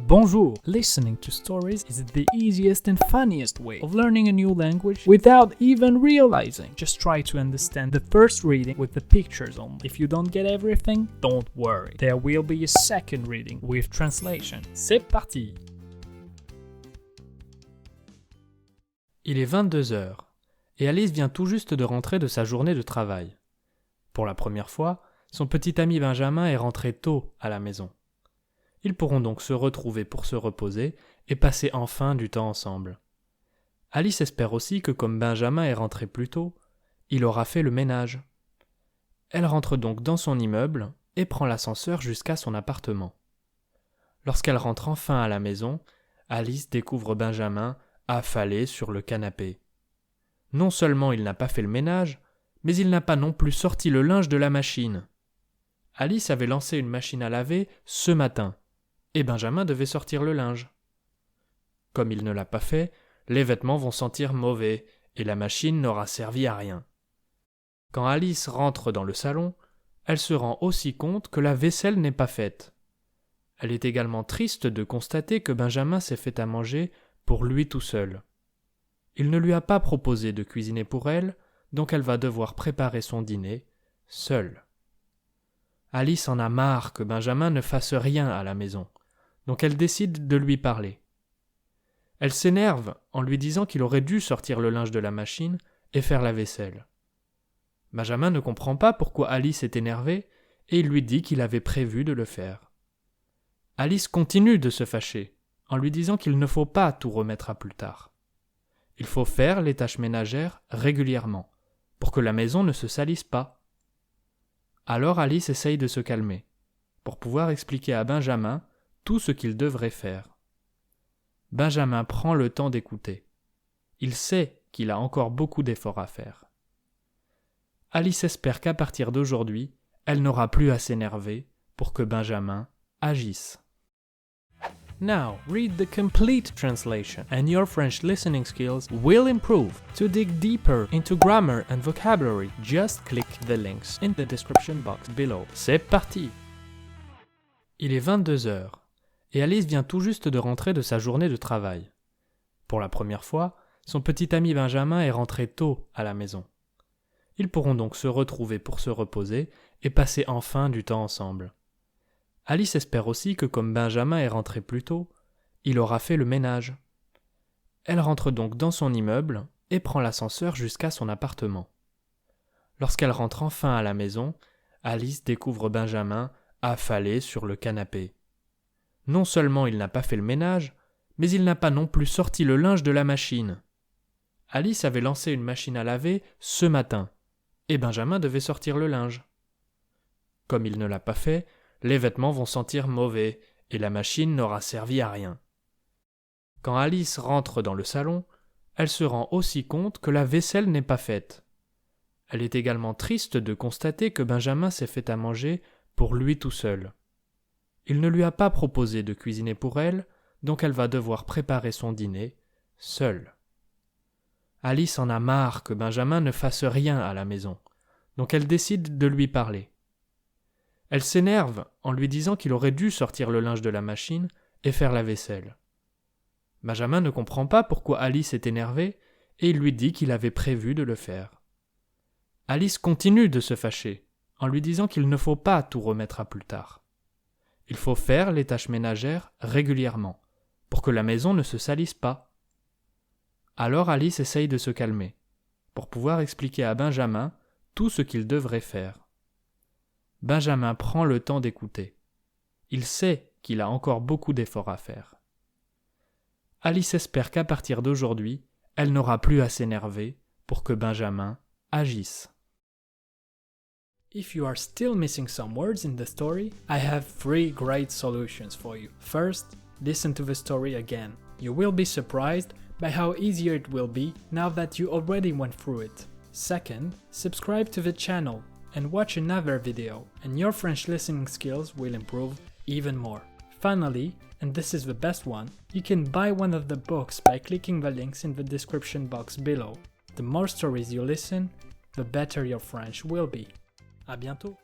Bonjour! Listening to stories is the easiest and funniest way of learning a new language without even realizing. Just try to understand the first reading with the pictures only. If you don't get everything, don't worry. There will be a second reading with translation. C'est parti! Il est 22 heures et Alice vient tout juste de rentrer de sa journée de travail. Pour la première fois, son petit ami Benjamin est rentré tôt à la maison. Ils pourront donc se retrouver pour se reposer et passer enfin du temps ensemble. Alice espère aussi que comme Benjamin est rentré plus tôt, il aura fait le ménage. Elle rentre donc dans son immeuble et prend l'ascenseur jusqu'à son appartement. Lorsqu'elle rentre enfin à la maison, Alice découvre Benjamin affalé sur le canapé. Non seulement il n'a pas fait le ménage, mais il n'a pas non plus sorti le linge de la machine. Alice avait lancé une machine à laver ce matin, et Benjamin devait sortir le linge. Comme il ne l'a pas fait, les vêtements vont sentir mauvais, et la machine n'aura servi à rien. Quand Alice rentre dans le salon, elle se rend aussi compte que la vaisselle n'est pas faite. Elle est également triste de constater que Benjamin s'est fait à manger pour lui tout seul. Il ne lui a pas proposé de cuisiner pour elle, donc elle va devoir préparer son dîner seule. Alice en a marre que Benjamin ne fasse rien à la maison, donc elle décide de lui parler. Elle s'énerve en lui disant qu'il aurait dû sortir le linge de la machine et faire la vaisselle. Benjamin ne comprend pas pourquoi Alice est énervée et il lui dit qu'il avait prévu de le faire. Alice continue de se fâcher en lui disant qu'il ne faut pas tout remettre à plus tard. Il faut faire les tâches ménagères régulièrement pour que la maison ne se salisse pas. Alors Alice essaye de se calmer pour pouvoir expliquer à Benjamin tout ce qu'il devrait faire. Benjamin prend le temps d'écouter. Il sait qu'il a encore beaucoup d'efforts à faire. Alice espère qu'à partir d'aujourd'hui, elle n'aura plus à s'énerver pour que Benjamin agisse. Now, read the complete translation and your French listening skills will improve. To dig deeper into grammar and vocabulary, just click the links in the description box below. C'est parti! Il est 22 heures et Alice vient tout juste de rentrer de sa journée de travail. Pour la première fois, son petit ami Benjamin est rentré tôt à la maison. Ils pourront donc se retrouver pour se reposer et passer enfin du temps ensemble. Alice espère aussi que comme Benjamin est rentré plus tôt, il aura fait le ménage. Elle rentre donc dans son immeuble et prend l'ascenseur jusqu'à son appartement. Lorsqu'elle rentre enfin à la maison, Alice découvre Benjamin affalé sur le canapé. Non seulement il n'a pas fait le ménage, mais il n'a pas non plus sorti le linge de la machine. Alice avait lancé une machine à laver ce matin, et Benjamin devait sortir le linge. Comme il ne l'a pas fait, les vêtements vont sentir mauvais et la machine n'aura servi à rien. Quand Alice rentre dans le salon, elle se rend aussi compte que la vaisselle n'est pas faite. Elle est également triste de constater que Benjamin s'est fait à manger pour lui tout seul. Il ne lui a pas proposé de cuisiner pour elle, donc elle va devoir préparer son dîner seule. Alice en a marre que Benjamin ne fasse rien à la maison, donc elle décide de lui parler. Elle s'énerve en lui disant qu'il aurait dû sortir le linge de la machine et faire la vaisselle. Benjamin ne comprend pas pourquoi Alice est énervée et il lui dit qu'il avait prévu de le faire. Alice continue de se fâcher en lui disant qu'il ne faut pas tout remettre à plus tard. Il faut faire les tâches ménagères régulièrement pour que la maison ne se salisse pas. Alors Alice essaye de se calmer pour pouvoir expliquer à Benjamin tout ce qu'il devrait faire. Benjamin prend le temps d'écouter. Il sait qu'il a encore beaucoup d'efforts à faire. Alice espère qu'à partir d'aujourd'hui, elle n'aura plus à s'énerver pour que Benjamin agisse. If you are still missing some words in the story, I have 3 great solutions for you. First, listen to the story again. You will be surprised by how easier it will be now that you already went through it. Second, subscribe to the channel and watch another video, and your French listening skills will improve even more. Finally, and this is the best one, you can buy one of the books by clicking the links in the description box below. The more stories you listen, the better your French will be. À bientôt!